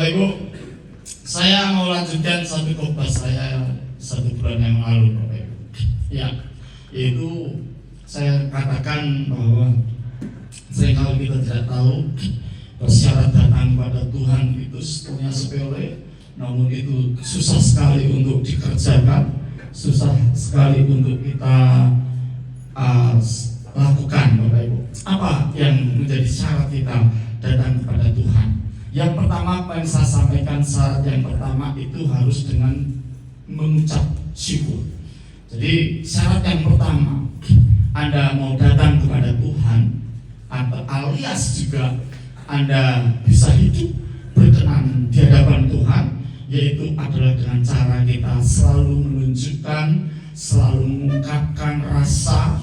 Bapak Ibu, saya mau lanjutkan satu khotbah saya 1 bulan yang lalu, Bapak Ibu. Ya, yaitu saya katakan bahwa seringkali kita tidak tahu bersyarat datang pada Tuhan itu sebetulnya sepele, namun itu susah sekali untuk dikerjakan, susah sekali untuk kita lakukan, Bapak Ibu. Apa yang menjadi syarat kita datang kepada Tuhan? Yang pertama, apa yang saya sampaikan, syarat yang pertama itu harus dengan mengucap syukur. Jadi syarat yang pertama, Anda mau datang kepada Tuhan, atau alias juga Anda bisa hidup berkenan di hadapan Tuhan, yaitu adalah dengan cara kita selalu menunjukkan, selalu mengungkapkan rasa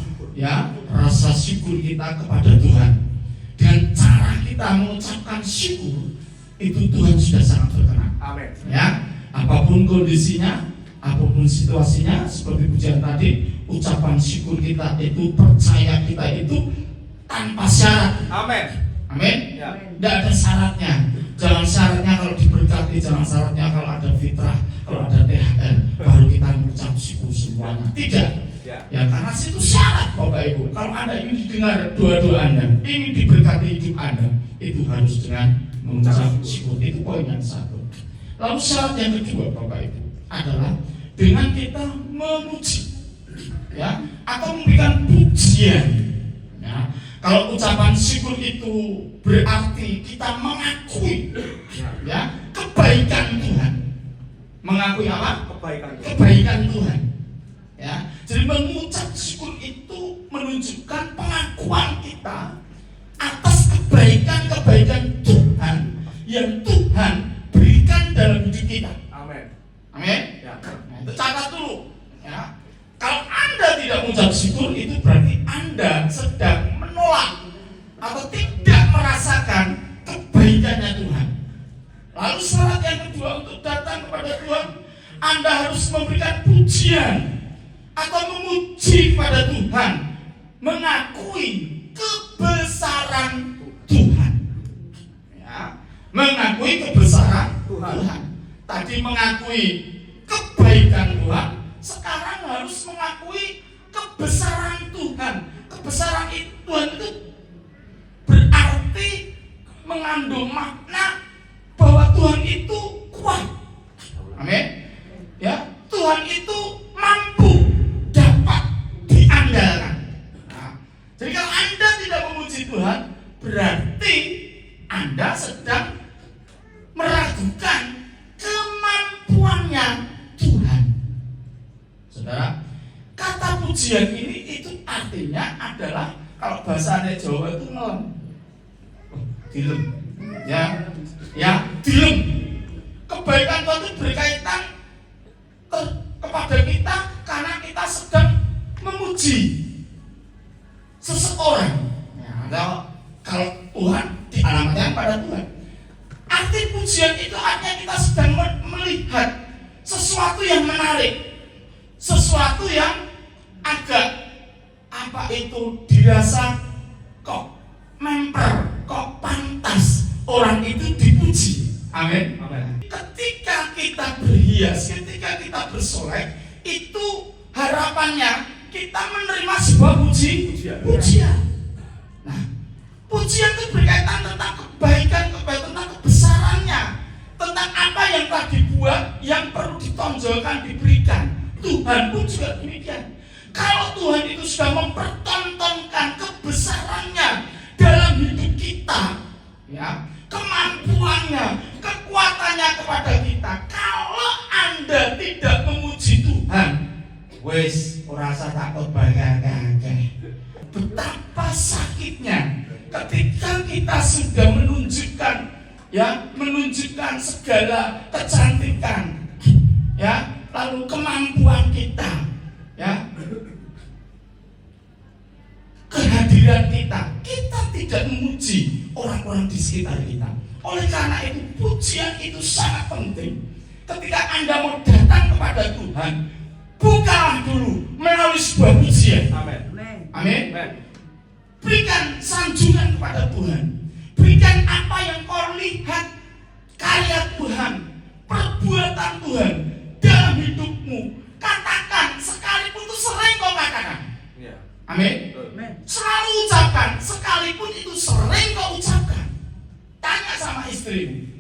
syukur kita kepada Tuhan. Dengan cara kita mengucapkan syukur, itu Tuhan sudah sangat berkenan. Amin. Ya, apapun kondisinya, apapun situasinya, seperti pujian tadi, ucapan syukur kita itu, percaya kita itu tanpa syarat. Amin. Amin. Ya. Tidak ada syaratnya. Jangan syaratnya kalau diberkati, jangan syaratnya kalau ada fitrah, kalau ada THR, baru kita mengucap syukur semuanya. Tidak. Ya, karena itu syarat, Bapak Ibu. Kalau Anda ingin didengar doa-doa Anda, ingin diberkati hidup Anda, itu harus dengan mengucap syukur. Itu poin yang satu. Lalu syarat yang kedua, Bapak Ibu, adalah dengan kita memuji, ya, atau memberikan pujian. Ya, kalau ucapan syukur itu berarti kita mengakui, ya, kebaikan Tuhan. Mengakui apa? Kebaikan Tuhan. Ya, jadi mengucap syukur itu menunjukkan pengakuan kita atas kebaikan-kebaikan Tuhan yang Tuhan berikan dalam hidup kita. Amin. Amin. Ya. Nah, itu catat dulu. Ya. Kalau Anda tidak mengucap syukur, itu berarti Anda sedang menolak atau tidak merasakan kebaikannya Tuhan. Lalu syarat yang kedua untuk datang kepada Tuhan, Anda harus memberikan pujian atau memuji kepada Tuhan, mengakui kebesaran Tuhan. Ya, mengakui kebesaran Tuhan. Tadi mengakui kebaikan Tuhan, sekarang harus mengakui kebesaran Tuhan. Kebesaran Tuhan itu berarti mengandung makna bahwa Tuhan itu kuat. Amin. Ya, Tuhan itu mampu, dapat diandalkan. Nah, jadi kalau Anda tidak memuji Tuhan, berarti Anda sedang meragukan kemampuannya Tuhan. Saudara, kata pujian ini itu artinya adalah, kalau bahasa Jawa itu ngelem, dilem, ya, dilem. Kebaikan Tuhan itu berkaitan kepada kita karena kita sedang memuji seseorang. Ya, kalau Tuhan dialamatkan pada Tuhan. Arti pujian itu artinya kita sedang melihat sesuatu yang menarik, sesuatu yang agak dirasa kok memper, kok pantas orang itu dipuji. Amin. Ketika kita berhias, ketika kita bersolek, itu harapannya kita menerima sebuah pujian. Nah, pujian itu berkaitan tentang kebaikan, tentang kebesarannya, tentang apa yang telah dibuat, yang perlu ditonjolkan, diberikan. Tuhan pun juga demikian. Kalau Tuhan itu sudah mempertontonkan kebesarannya dalam hidup kita, ya, kemampuannya, kekuatannya kepada kita, kalau Anda tidak memuji Tuhan, wes rasa takut bagagagah. Betapa sakitnya ketika kita sudah menunjukkan segala kecantikan, ya, lalu kemampuan kita, ya, kehadiran kita tidak memuji orang-orang di sekitar kita. Oleh karena itu, pujian itu sangat penting. Ketika Anda mau datang kepada Tuhan, bukalah dulu melalui sebuah pujian. Amin. Amin. Berikan sanjungan kepada Tuhan. Berikan apa yang kau lihat, karya Amin. Selalu ucapkan, sekalipun itu sering kau ucapkan. Tanya sama istrimu.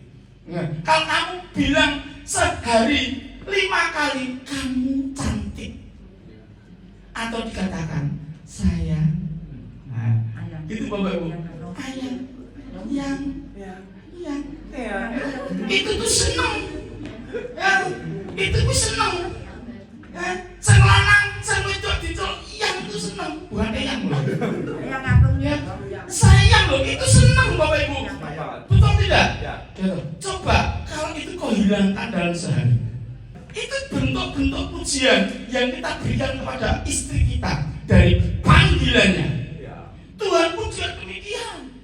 Kalau kamu bilang sehari 5 kali kamu cantik, atau dikatakan sayang, nah, itu Bapak Ibu, ayang, yang, itu tuh seneng, ya, itu tuh seneng, ya, sang lanang, sang wedok dicol, yang itu seneng, bukan eyang loh, ya, sayang loh, itu seneng Bapak Ibu, betul tidak? Ya. Coba kalau itu kau hilangkan dalam sehari, itu bentuk-bentuk pujian yang kita berikan kepada istri kita dari panggilannya. Tuhan pun juga demikian.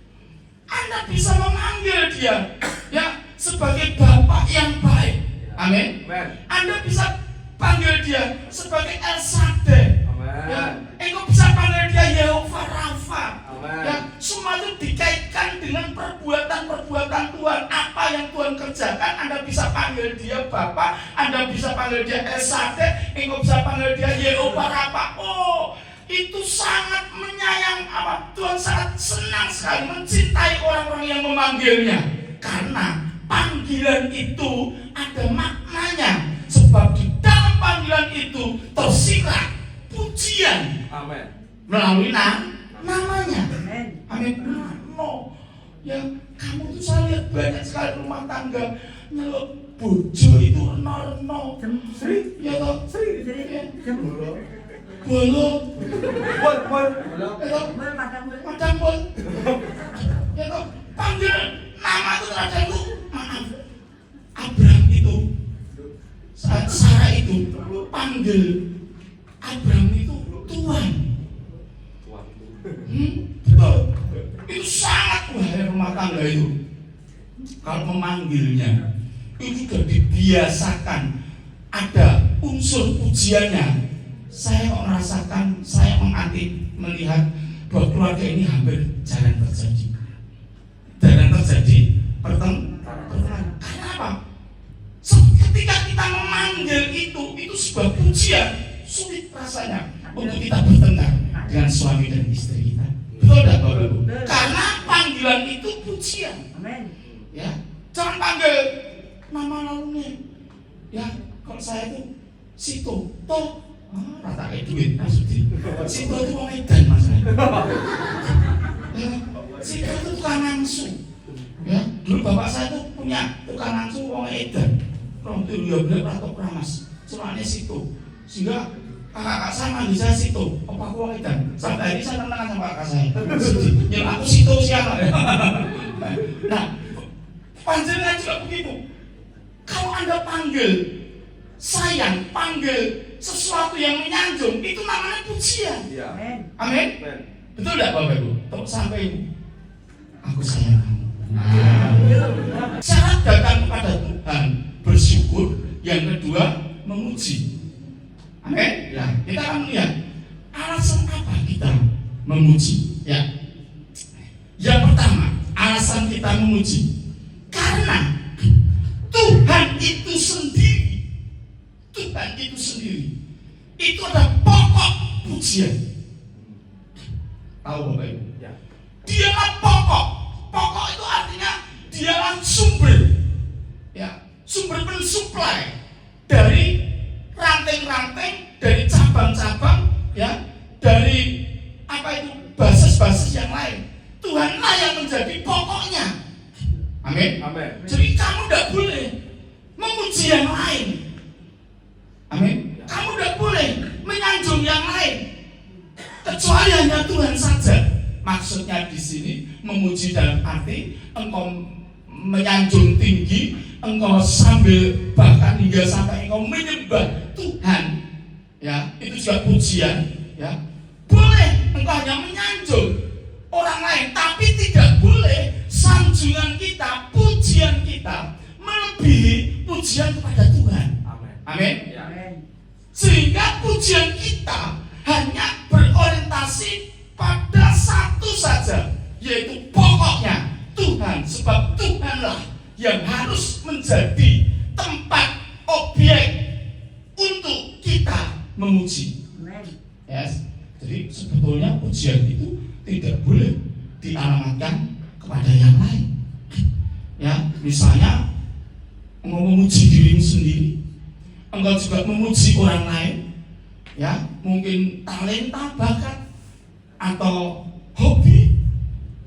Anda bisa memanggil dia, ya, sebagai Bapak yang baik. Amin. Anda bisa panggil dia sebagai El Shaddai. Ya, engkau bisa panggil dia Yehova Rafa. Ya, semua itu dikaitkan dengan perbuatan-perbuatan Tuhan. Apa yang Tuhan kerjakan, Anda bisa panggil dia Bapak, Anda bisa panggil dia El Shaddai, engkau bisa panggil dia Yehova Rafa. Oh, itu sangat menyayang apa? Tuhan sangat senang sekali mencintai orang-orang yang memanggilnya. Karena panggilan itu ada maknanya. Sebab di dalam panggilan itu tersirat pujian. Amin. Melalui namanya. Amin. No. Ya, kamu tuh saya lihat banyak sekali rumah tangga nyeluk bojo itu reno-reno. Sri, ya toh? Sri. Bolot. Bol. Madang bol. Ya toh, panggil nama itu kadang tuh, maaf. Abraham itu, Sarah itu panggil Abraham itu Tuhan. Betul. Itu sangat bahaya rumah tangga itu. Kalau memanggilnya, itu sudah dibiasakan ada unsur pujiannya. Saya kok merasakan, saya menganti melihat bahwa keluarga ini hampir jarang terjadi pertengkaran. Karena apa? Ketika kita memanggil itu sebuah pujian, sulit rasanya untuk kita bertengkar dengan suami dan istri kita. Betul tidak Bapak Ibu? Karena panggilan itu pujian. Ya, jangan panggil nama lalunya. Ya, kalau saya itu Sito, toh rata kayak duit maksudnya. Sito itu mau edan maksudnya. Ya, Sito itu tukang nangsu. Ya, dulu bapak saya itu punya tukang nangsu mau edan. Kalau itu dia bener atau keramas, semuanya Sito. Sehingga kakak saya manggil saya Sito, apa aku mau edan. Sampai hari saya tenang sama kakak saya. Yang aku Sito siapa? Nah, panjenengan juga begitu. Kalau Anda panggil sayang, panggil sesuatu yang menyanjung, itu namanya pujian. Ya. Amin. Betul tidak Bapak Ibu? Untuk sampai ini, aku sayang kamu. Syarat datang kepada Tuhan bersyukur, yang kedua memuji. Amin. Ya. Kita akan melihat alasan apa kita memuji. Ya. Yang pertama, alasan kita memuji karena Tuhan itu sendiri. Tuhan itu sendiri itu adalah pokok pujian. Tahu Bapak Ibu? Ya. Dialah pokok. Pokok itu artinya dialah sumber. Ya, sumber pensuplai dari ranting-ranting, dari cabang-cabang, ya, dari apa itu basis-basis yang lain. Tuhanlah yang menjadi pokoknya. Amin. Amin. Jadi kamu tidak boleh memuji yang lain. Amin. Kamu tidak boleh menyanjung yang lain kecuali hanya Tuhan saja. Maksudnya di sini memuji dalam arti engkau menyanjung tinggi, engkau sambil bahkan hingga sampai engkau menyembah Tuhan. Ya, itu juga pujian. Ya, boleh engkau hanya menyanjung orang lain, tapi tidak boleh sanjungan kita, pujian kita melebihi pujian kepada Tuhan. Amin. Sehingga pujian kita hanya berorientasi pada satu saja, yaitu pokoknya Tuhan. Sebab Tuhanlah yang harus menjadi tempat objek untuk kita memuji. Yes. Jadi Jadi sebetulnya pujian itu tidak boleh dialamatkan kepada yang lain. Ya, misalnya engkau memuji dirimu sendiri, engkau juga memuji orang lain, ya, mungkin talenta, bakat, atau hobi,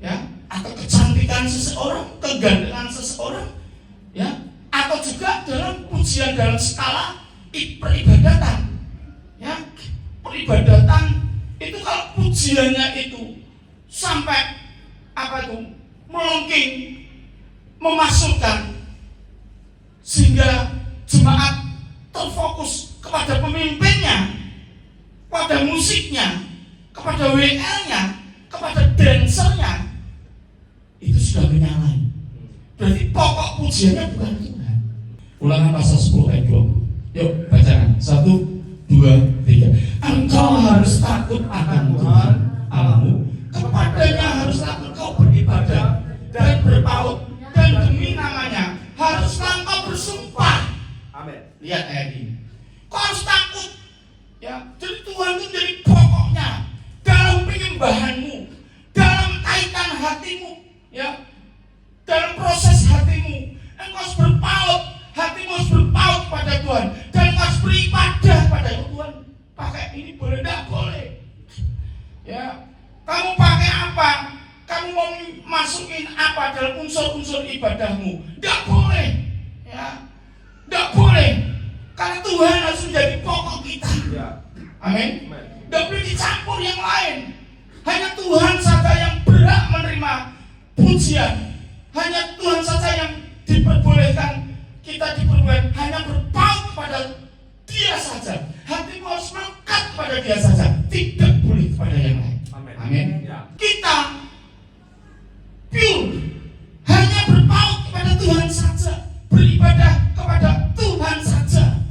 ya, atau kecantikan seseorang, kegantengan seseorang, ya, atau juga dalam pujian dalam skala peribadatan, ya, peribadatan itu kalau pujiannya itu sampai melengking, memasukkan sehingga jemaat terfokus kepada pemimpinnya, kepada musiknya, kepada WL-nya, kepada dancernya, itu sudah menyalahi. Berarti pokok pujiannya bukan Tuhan. Ulangan pasal 10 ayat 20. Yuk bacakan. 1, 2, 3. Engkau harus takut akan Tuhan Allahmu, kepadanya haruslah engkau beribadah dan berpaut, dan demi namanya haruslah engkau bersumpah. Amin. Lihat ayat ini. Kau harus takut, ya. Jadi Tuhan itu jadi pokoknya dalam penyembahanmu, dalam kaitan hatimu, ya, dalam proses hatimu. Engkau harus berpaut, hatimu harus berpaut pada Tuhan, dan engkau harus beribadah pada Tuhan. Pakai ini boleh, tidak boleh, ya. Kamu pakai apa? Kamu mau masukin apa dalam unsur-unsur ibadahmu? Tidak boleh, ya, tidak boleh. Karena Tuhan harus menjadi pokok kita. Amin. Tidak boleh dicampur yang lain. Hanya Tuhan saja yang berhak menerima pujian. Hanya Tuhan saja yang diperbolehkan, kita diperbolehkan hanya berpaut pada Dia saja. Hatimu harus melekat pada Dia saja, tidak boleh kepada yang lain. Amin. Kita pure, hanya berpaut kepada Tuhan saja, beribadah kepada Tuhan saja.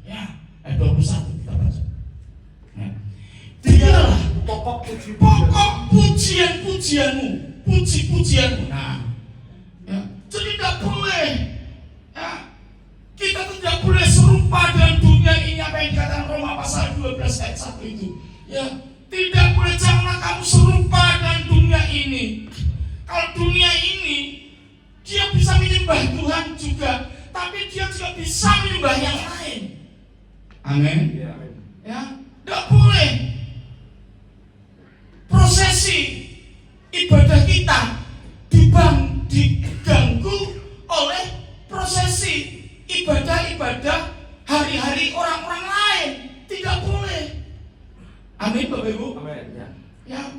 Ya, ayat 21 kita baca. Ya. Dialah pokok pujian-pujianmu, puji-pujianmu. Nah, ya, jadi tidak boleh, ya, kita tidak boleh serupa dengan dunia ini, apa yang dikatakan Roma pasal 12 ayat 1 itu. Ya, tidak boleh, janganlah kamu serupa dengan dunia ini. Kalau dunia ini dia bisa menyembah Tuhan juga, tapi dia juga bisa menyembah yang lain. Amin. Ya, tidak boleh prosesi ibadah kita diganggu oleh prosesi ibadah-ibadah hari-hari orang-orang lain. Tidak boleh. Amin, Bapak Ibu. Amin. Ya.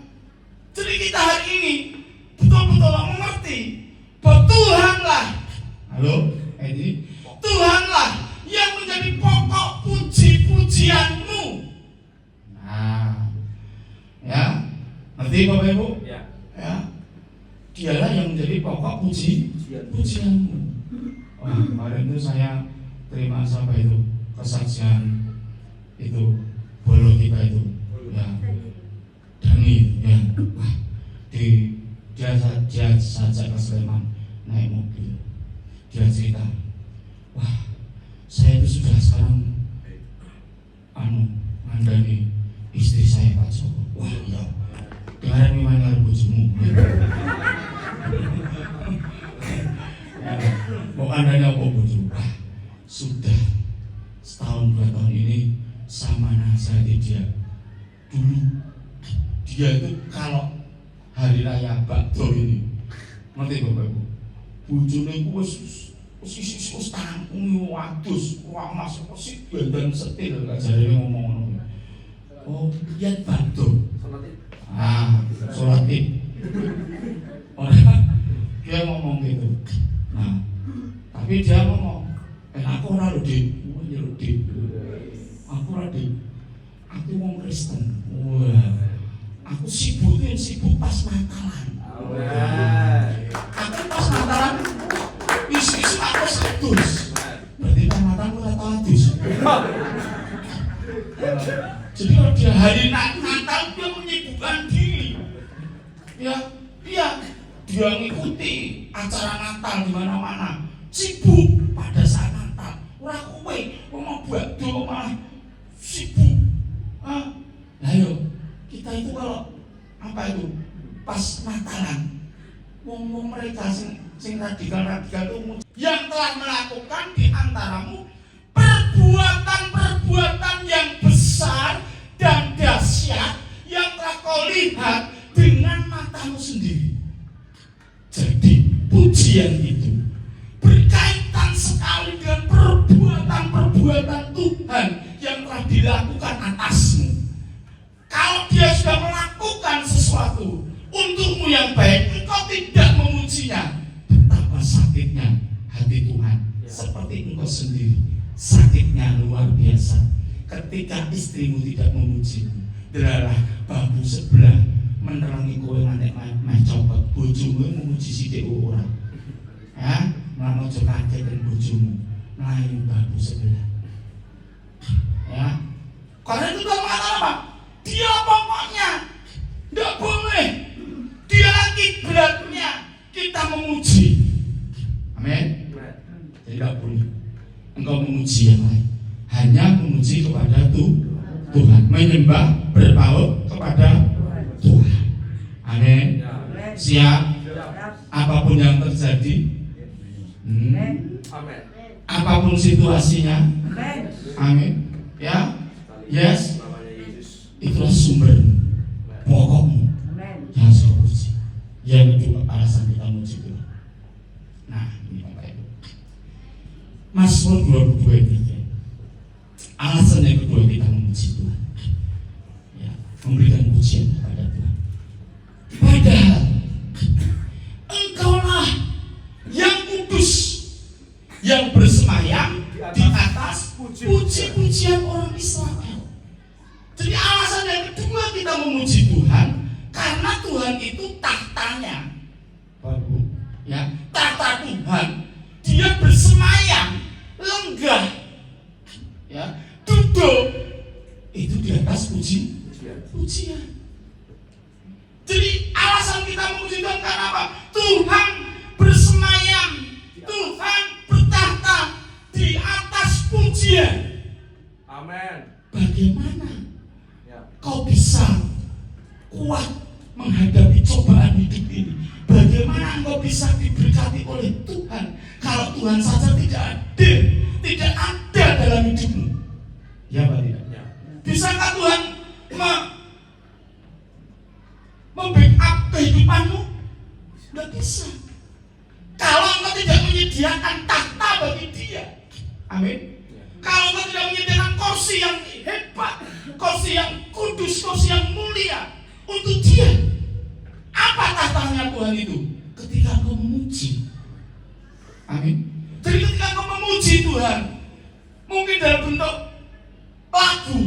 Jadi kita hari ini betul-betul mengerti bahwa Tuhanlah, Tuhanlah yang menjadi pokok puji-pujianmu. Nah, ya, ngerti Bapak Ibu? Ya. Dialah yang menjadi pokok puji-pujianmu. Kemarin itu saya terima kesaksian itu bolo kita itu, ya, Dani, ya, wah, dia saja ke Sleman naik mobil, dia cerita, wah, saya itu sudah sekarang ngandani istri saya Pak Joko. Wah, ya, dengaran memang harus bojomu. Mau ngandani apa bojomu? Wah, sudah setahun 2 tahun ini sama nasihati dia. Dulu dia itu kalau hari raya bakdo ini, ngerti Bapak Ibu, bojone ku wis tanggung wadus, mas sik dandan setil gak jarene ngomong ngono. Oh, lihat bakdo. Salat Id. Orang dia ngomong gitu. Nah, tapi dia ngomong, aku ora lho, Dik. Aku ora, Dik. Aku wong Kristen. Wah. Aku sibuk pas Natalan. Aku pas Natalan isu-isu aku status. Berarti Natalan ora tau adus. Jadi kalau dia hari Natal dia menyibukkan diri. Ya, dia mengikuti acara Natal di mana-mana. Sibuk pada saat Natal. Ora kowe mau buat malah sibuk. Ayo kita mereka sing radikal-radikal itu yang telah melakukan di antaramu perbuatan-perbuatan yang besar dan dahsyat yang telah kau lihat dengan matamu sendiri. Jadi pujian itu berkaitan sekali dengan perbuatan-perbuatan Tuhan yang telah dilakukan atasmu. Kalau dia sudah melakukan sesuatu untukmu yang baik, engkau tidak memujinya, betapa sakitnya hati Tuhan. Seperti engkau sendiri, sakitnya luar biasa ketika istrimu tidak memujimu. Delalah babu sebelah menerangi kowe ngantek meh coba bojomu memuji sithik ora. Ya, malah ojo kaget dengan bojomu melayu babu sebelah. Ya. Karena itu Tuhan mengatakan apa? Dia pokoknya tidak boleh. Dia kiblatnya kita memuji. Amin. Tidak boleh engkau memuji yang lain, hanya memuji kepada Tuhan, menyembah berpaut kepada Tuhan. Amin. Siap. Apapun yang terjadi, apapun situasinya, amin. Ya, yes. Itulah sumber pokokmu yang harus kau puji. Yang kedua, alasan kita memuji Tuhan. Nah, ini Bapak Ibu, Mazmur 22:3. Alasan yang kedua kita memuji Tuhan, ya, memberikan pujian kepada Tuhan. Padahal Engkaulah yang kudus, yang bersemayam di atas puji-pujian orang Israel. Jadi alasan yang kedua kita memuji Tuhan, karena Tuhan itu tahtanya, Bapak, ya, tahta Tuhan. Dia bersemayam, lenggah, ya, duduk itu di atas pujian. Jadi alasan kita memuji Tuhan karena apa? Tuhan bersemayam, Tuhan bertahta di atas pujian. Amin. Bagaimana kau bisa kuat menghadapi cobaan hidup ini? Bagaimana engkau bisa diberkati oleh Tuhan kalau Tuhan saja tidak ada dalam hidupmu? Ya Pak, tidak? Ya. Bisakah Tuhan membackup kehidupanmu? Tidak bisa. Kalau engkau tidak menyediakan tahta bagi Dia, amin. Kalau engkau tidak menyediakan kursi yang hebat, kursi yang kudus, kursi yang mulia untuk Dia, apa tahtanya Tuhan itu? Ketika engkau memuji, amin. Jadi ketika engkau memuji Tuhan, mungkin dalam bentuk lagu,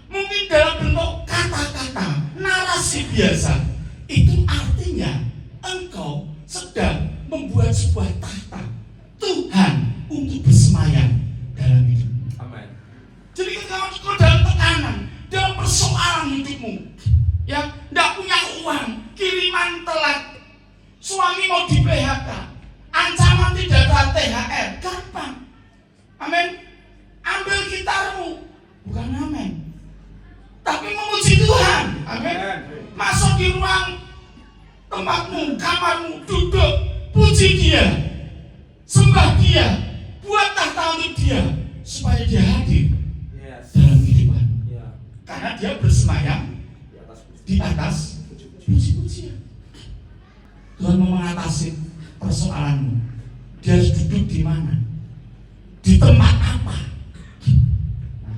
mungkin dalam bentuk kata-kata, narasi biasa, itu artinya engkau sedang membuat sebuah tahta Tuhan untuk bersemayam dalam hidupmu. Amin. Jadi ketika engkau dalam tekanan, dalam persoalan hidupmu, ya, tidak punya uang, kiriman telat, suami mau di PHK, ancaman tidak ada THR, gampang, amin. Ambil gitarmu, bukan amin, tapi memuji Tuhan, amin. Masuk di ruang tempatmu, kamarmu, duduk, puji Dia, sembah Dia, buat tahta untuk Dia, supaya Dia hadir dalam kehidupan. Karena Dia bersemayam di atas puji-pujian. Tuhan mau mengatasi persoalanmu. Dia harus duduk di mana? Di tempat apa? Nah,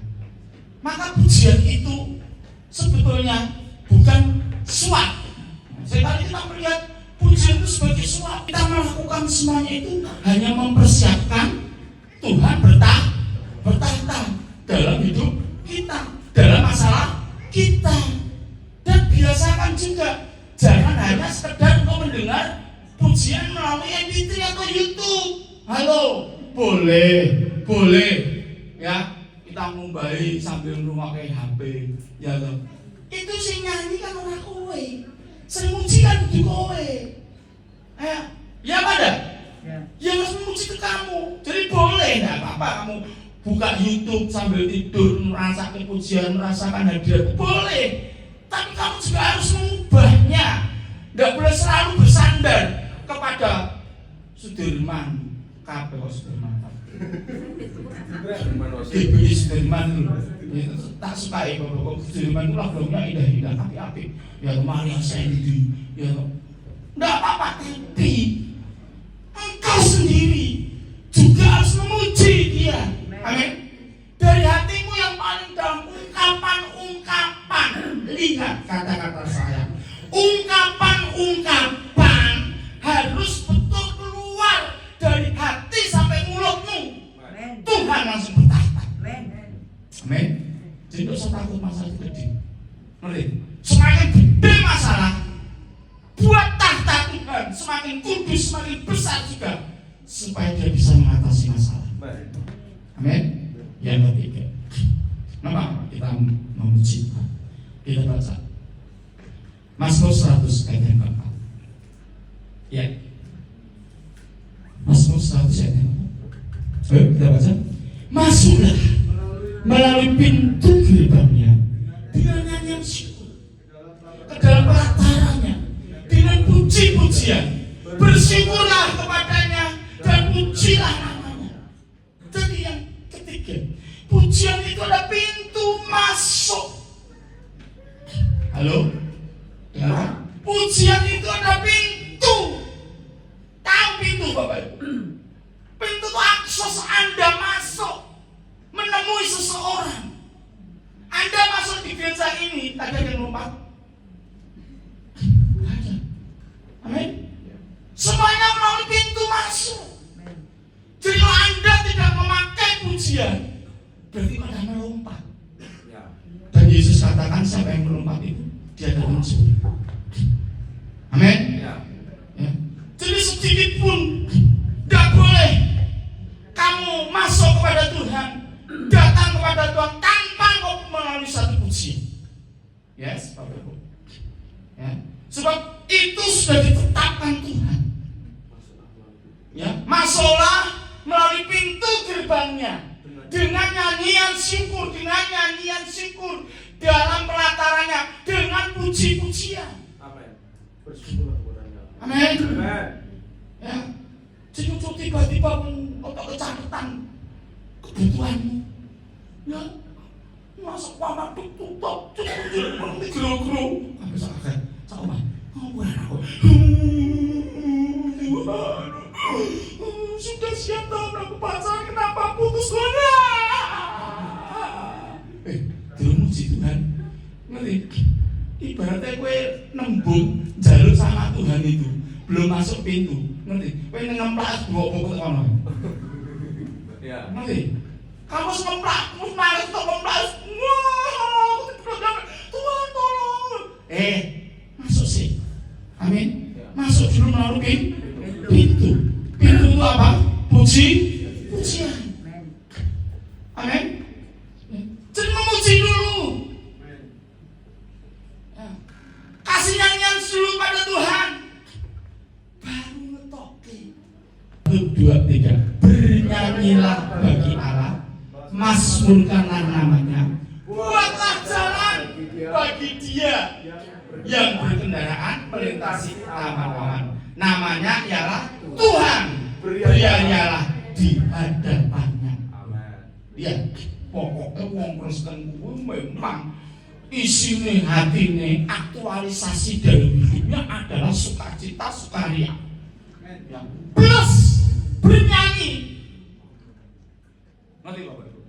maka pujian itu sebetulnya bukan suap. Tadi kita melihat pujian itu sebagai suap. Kita melakukan semuanya itu hanya mempersiapkan Tuhan bertahta dalam hidup kita, dalam masalah kita. Dan biasakan juga, jangan hanya sekedar kau mendengar pujian melalui MP3 atau YouTube. Halo, boleh, ya, kita ngumbahi sambil ngrumakke HP, ya loh. Itu sing nyanyi kan ora kowe, sing muji kan kudu kowe. Ya pada, ya harus memuji ke kamu. Jadi boleh, nggak apa-apa kamu buka YouTube sambil tidur, merasakan pujian, merasakan hadirat, boleh. Tapi kamu juga harus mengubahnya. Tidak boleh selalu bersandar kepada Sudirman kabeh kok Sudirman. Dibeli Sudirman tak sukai kok Sudirman itu lagunya indah-indah tapi apik. Ya Maria Sandy, ya enggak apa-apa, tapi engkau sendiri juga harus memuji dia. Amin. Dari hatimu yang paling dalam, ungkapan-ungkapan. Lihat kata-kata saya. Ungkapan-ungkapan harus betul keluar dari hati sampai mulutmu. Tuhan langsung bertahta. Amin. Jadi tidak usah takut masalah itu gede. Semakin gede masalah, buat tahta Tuhan semakin kudus, semakin besar juga, supaya dia bisa mengatasi masalah. Amin. Yang ketiga, kenapa kita memuji Tuhan? Kita baca Mazmur 100 ayat yang keempat. Ya, Mazmur 100 ayat yang keempat. Ayo kita baca. Masuklah melalui pintu gerbangnya dengan nyanyian syukur, ke dalam pelatarannya dengan puji-pujian. Bersyukurlah kepadanya dan pujilah namanya. Jadi yang ketiga, pujian itu ada pintu masuk. Halo? Ya. Pujian itu ada pintu. Tahu pintu Bapak Ibu? Pintu itu akses Anda masuk menemui seseorang. Anda masuk di gereja ini, ada yang lompat? Ada. Amin. Semuanya melalui pintu masuk. Jadi kalau Anda tidak memakai pujian, berarti Anda melompat. Dan Yesus katakan siapa yang melompat itu, dia akan masuk. Amin. Ya. Jadi sedikit pun tidak boleh kamu masuk kepada Tuhan, datang kepada Tuhan tanpa kau melalui satu pujian. Yes, Bapak Ibu. Ya. Sebab itu sudah ditetapkan Tuhan. Ya, masuklah melalui pintu gerbangnya dengan nyanyian syukur, dalam pelatarannya dengan puji-pujian. Amin. Bersyukurlah kepadanya. Amin. Ya, jadi tiba-tiba untuk kecapetan kebutuhanmu. Ya, masuk kamar tutup, gero-gero. Sampai sakit, sama. Sudah siap tahun aku pacaran, kenapa putus guna? Muji Tuhan. Ngerti? Ibaratnya gue nembung jalur sama Tuhan itu, belum masuk pintu. Ngerti? Gue ngemplak bawa-bawa ke sana. Ya. Ngerti? Kamu ngemplak, kamu malas untuk ngemplak. Wah, Tuhan tolong. Masuk sih. Amin. Masuk dulu melalui pintu. Pintu itu apa? Pujian. Amin. Jadi memuji dulu. Kasih nyanyian dulu pada Tuhan. Baru ngetoki. 1, 2, 3. Bernyanyilah bagi Allah, mazmurkanlah namanya. Buatlah jalan bagi Dia yang berkendaraan melintasi awan-awan. Namanya ialah Tuhan. Bernyanyilah di hadapannya. Dia pokoknya wong Kristen kuwi memang isine hatine, aktualisasi dalam hidupnya adalah sukacita, sukaria. Plus bernyanyi. Ngerti Bapak Ibu?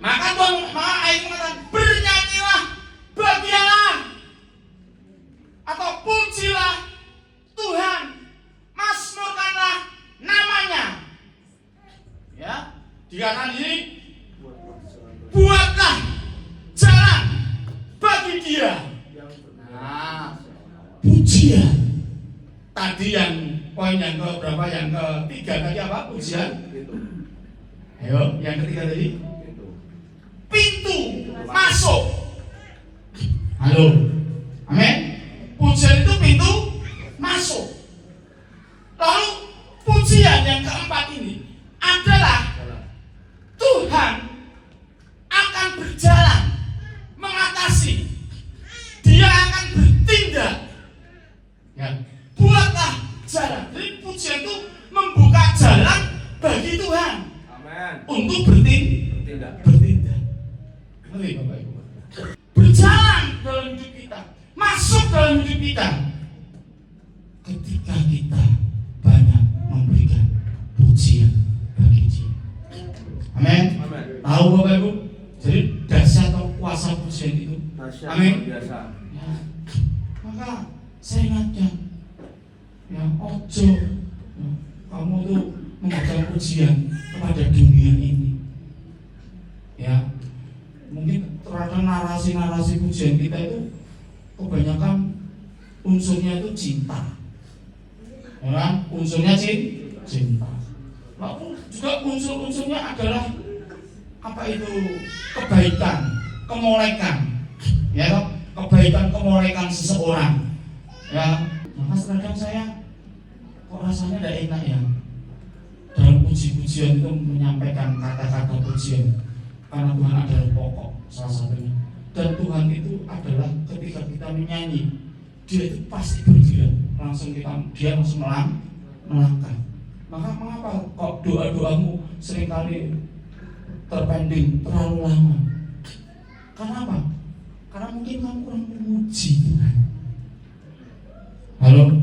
Maka Tuhan ayat mengatakan bernyanyilah bagi Allah atau pujilah Tuhan, mazmurkanlah namanya. Ya, dikatakan ini buatlah jalan bagi Dia. Nah, pujian. Tadi yang poin yang ke berapa? Yang ketiga tadi apa? Pujian. Ayo, yang ketiga tadi pintu masuk. Halo, amin. Pujian itu pintu masuk. Lalu pujian yang keempat ini adalah Tuhan akan berjalan mengatasi. Dia akan bertindak. Ya. Buatlah jalan. Jadi pujian itu untuk bertindak. Ngerti Bapak Ibu? Berjalan dalam hidup kita, masuk dalam hidup kita ketika kita banyak memberikan pujian bagi Dia. Amin. Tahu Bapak Ibu? Jadi dahsyat atau kuasa pujian itu. Amin. Ya. Maka saya ingatkan, ya ojo kamu tuh memberikan pujian kepada dunia ini. Ya, mungkin terhadap narasi-narasi pujian kita itu kebanyakan unsurnya itu cinta, ya kan? Unsurnya cinta. Lalu juga unsur-unsurnya adalah apa itu kebaikan, kemolekan, ya kan? Kebaikan, kemolekan seseorang. Ya, maka kadang saya kok rasanya tidak enak ya dalam puji-pujian itu menyampaikan kata-kata pujian, karena Tuhan adalah pokok salah satunya. Dan Tuhan itu adalah ketika kita menyanyi, Dia itu pasti berdiri, dia langsung melangkah. Maka mengapa kok doa-doamu seringkali terpending terlalu lama? Karena apa? Karena mungkin kamu kurang memuji Tuhan. Halo,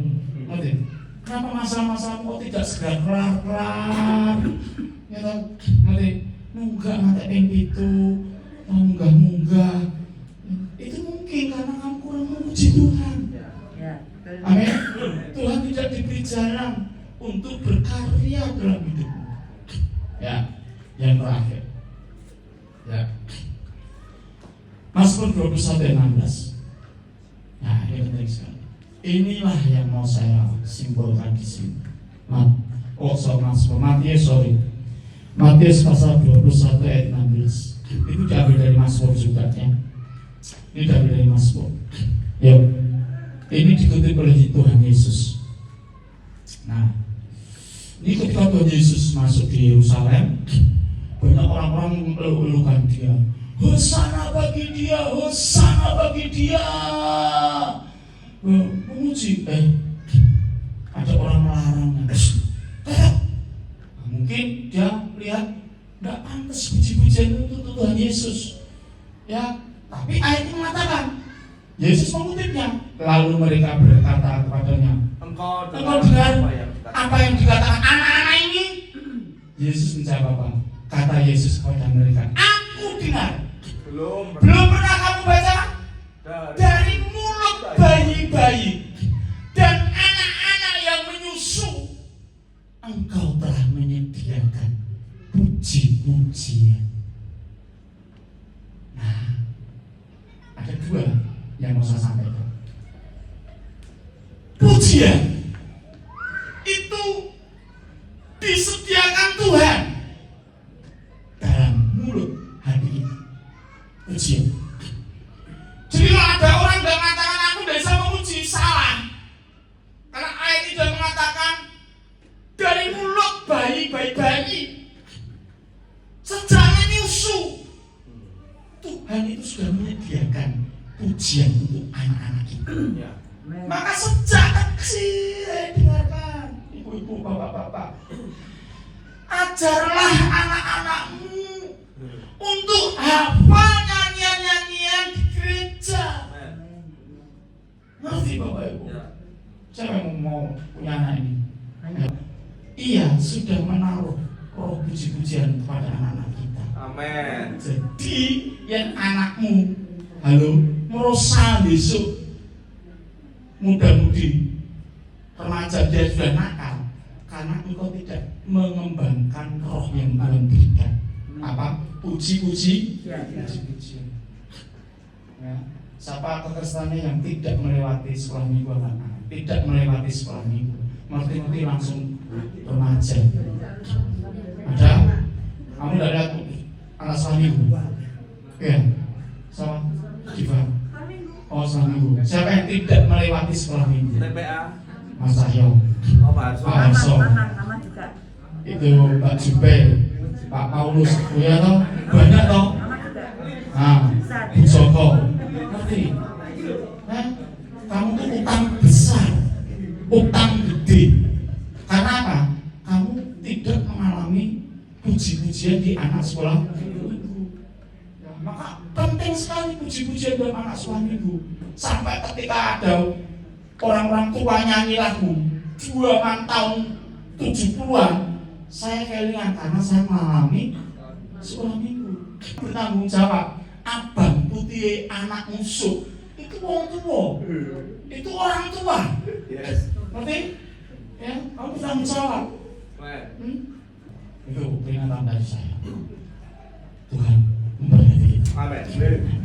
ngerti? Kenapa masalah-masalahmu kok tidak segera kelar? Ya tahu, ngerti? Munggah ngantek itu, munggah. Itu mungkin karena kamu kurang memuji Tuhan. Amin. Tuhan tidak diberi jalan untuk berkarya dalam hidupmu. Ya, yang terakhir. Ya. Mazmur 21:16. Nah, ini penting sekali. Inilah yang mau saya simbolkan di sini. Matius pasal 21 ayat 16. Itu diambil dari Mazmur juga ya. Ini diambil dari Mazmur. Yuk. Ini dikutip oleh Tuhan Yesus. Nah, ini ketika Tuhan Yesus masuk di Yerusalem, banyak orang-orang mengeluh-elukan Dia. Hosana bagi Dia, Hosana bagi Dia. Memuji, ada orang melarangnya. Mungkin dia lihat nggak pantas puji-pujian itu Tuhan Yesus. Ya, tapi ayat ini mengatakan, Yesus mengutipnya. Lalu mereka berkata kepadanya, Engkau dengar apa yang dikatakan anak-anak ini? Yesus menjawab apa? Kata Yesus kepada mereka, aku dengar. Belum pernah kamu baca dari mulut bayi-bayi dan anak-anak yang menyusu, Engkau telah menyediakan puji-pujian. Nah, ada dua yang mau saya sampaikan. Pujian itu disediakan Tuhan dalam mulut hati kita. Pujian. Jadi kalau ada orang yang mengatakan aku tidak bisa memuji, salah. Karena ayat ini sudah mengatakan dari mulut bayi sejak nyusu, Tuhan itu sudah menyediakan pujian untuk anak-anak kita. Maka sejak kecil, dengarkan ibu-ibu, bapak-bapak, ajarlah anak-anakmu untuk hafal nyanyian-nyanyian di gereja. Ngerti Bapak Ibu? Siapa yang mau punya anak ini? Ia sudah menaruh roh puji-pujian kepada anak-anak kita. Amin. Jadi yang anakmu, halo, merasa besok muda-mudi remaja dia sudah nakal karena engkau tidak mengembangkan roh yang Tuhan berikan. Apa? Puji-pujian. Ya. Siapa kekristenannya yang tidak melewati sekolah minggu anak-anak, tidak melewati sekolah minggu, ngerti-ngerti langsung remaja. Ada? Kamu tidak lihat anak sekolah minggu? Ya, sama Diva. Oh, sekolah minggu. Siapa yang tidak melewati sekolah minggu? TPA. Mas Cahyo. Oh, Pak Harso. Itu Pak Jupe, Pak Paulus, ya toh? Banyak toh? Nah, Bu Joko. Ngerti? Nah, kamu tuh utang besar, utang gede. Karena apa? Kamu tidak mengalami puji-pujian di anak sekolah minggu. Ya, maka penting sekali puji-pujian dalam anak sekolah minggu. Sampai ketika ada orang-orang tua nyanyi lagu 2 tahun 70-an, saya kelingan karena saya mengalami sekolah minggu. Bertanggung jawab, abang putih anak musuh itu orang tua, itu orang tua. Yes. Ngerti? Ya, kamu bertanggung jawab. Itu peringatan dari saya. Tuhan memberkati kita. Amin.